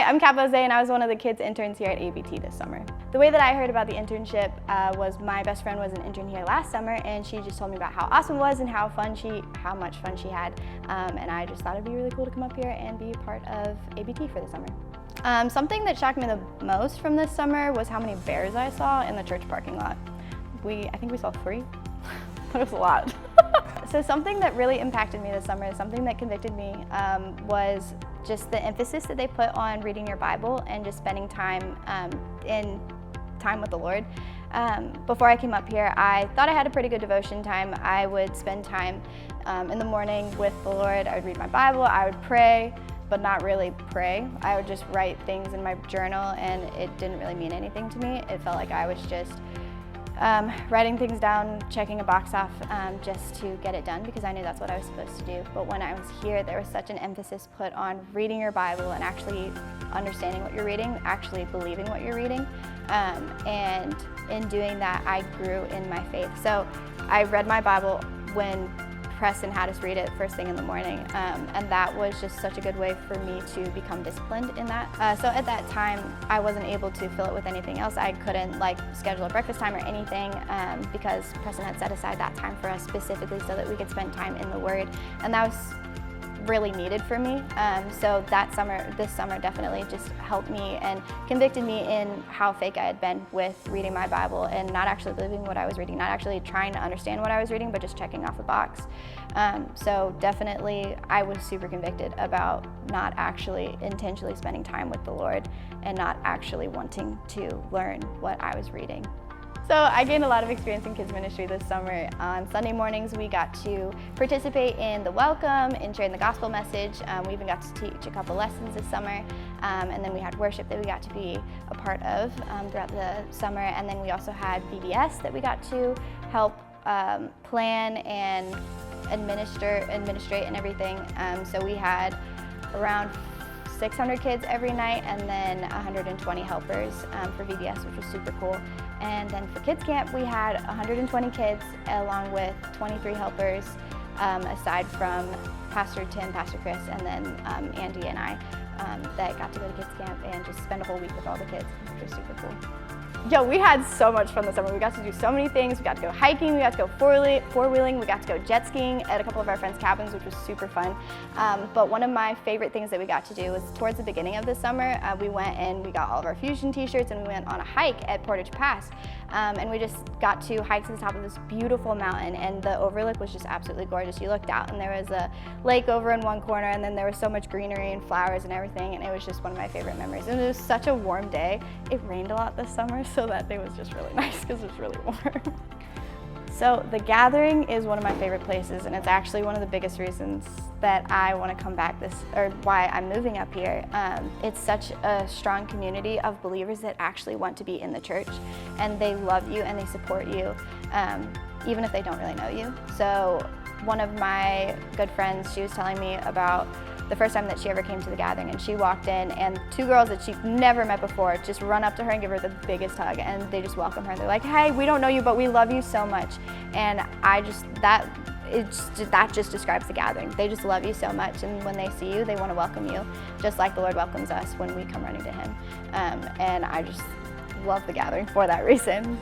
I'm Bozzay, and I was one of the kids interns here at ABT this summer. The way that I heard about the internship was my best friend was an intern here last summer, and she just told me about how awesome it was and how much fun she had. And I just thought it'd be really cool to come up here and be a part of ABT for the summer. Something that shocked me the most from this summer was how many bears I saw in the church parking lot. I think we saw 3, but it was a lot. So something that really impacted me this summer, something that convicted me, was just the emphasis that they put on reading your Bible and just spending time with the Lord. Before I came up here, I thought I had a pretty good devotion time. I would spend time in the morning with the Lord. I would read my Bible, I would pray, but not really pray. I would just write things in my journal, and it didn't really mean anything to me. It felt like I was just writing things down, checking a box off just to get it done because I knew that's what I was supposed to do. But when I was here, there was such an emphasis put on reading your Bible and actually understanding what you're reading, actually believing what you're reading. And in doing that, I grew in my faith. So I read my Bible when Preston had us read it first thing in the morning, and that was just such a good way for me to become disciplined in that. So at that time, I wasn't able to fill it with anything else. I couldn't schedule a breakfast time or anything because Preston had set aside that time for us specifically so that we could spend time in the Word, and that was really needed for me. So this summer definitely just helped me and convicted me in how fake I had been with reading my Bible and not actually believing what I was reading, not actually trying to understand what I was reading, but just checking off a box. So definitely I was super convicted about not actually intentionally spending time with the Lord and not actually wanting to learn what I was reading. So I gained a lot of experience in kids ministry this summer. On Sunday mornings, we got to participate in the welcome and sharing the gospel message. We even got to teach a couple lessons this summer. And then we had worship that we got to be a part of throughout the summer. And then we also had VBS that we got to help plan and administrate and everything. So we had around 600 kids every night, and then 120 helpers for VBS, which was super cool. And then for Kids Camp, we had 120 kids along with 23 helpers, aside from Pastor Tim, Pastor Chris, and then Andy and I that got to go to Kids Camp and just spend a whole week with all the kids, which was super cool. Yo, we had so much fun this summer. We got to do so many things. We got to go hiking, we got to go four-wheeling, we got to go jet skiing at a couple of our friends' cabins, which was super fun. But one of my favorite things that we got to do was towards the beginning of the summer, we went and we got all of our Fusion t-shirts and we went on a hike at Portage Pass. And we just got to hike to the top of this beautiful mountain, and the overlook was just absolutely gorgeous. You looked out and there was a lake over in one corner, and then there was so much greenery and flowers and everything, and it was just one of my favorite memories. And it was such a warm day. It rained a lot this summer, so that day was just really nice because it was really warm. So the Gathering is one of my favorite places, and it's actually one of the biggest reasons that I want to come back or why I'm moving up here. It's such a strong community of believers that actually want to be in the church, and they love you and they support you, even if they don't really know you. So one of my good friends, she was telling me about the first time that she ever came to the Gathering, and she walked in and 2 girls that she'd never met before just run up to her and give her the biggest hug, and they just welcome her. They're like, hey, we don't know you, but we love you so much. And that just describes the Gathering. They just love you so much, and when they see you, they want to welcome you, just like the Lord welcomes us when we come running to Him. And I just love the Gathering for that reason.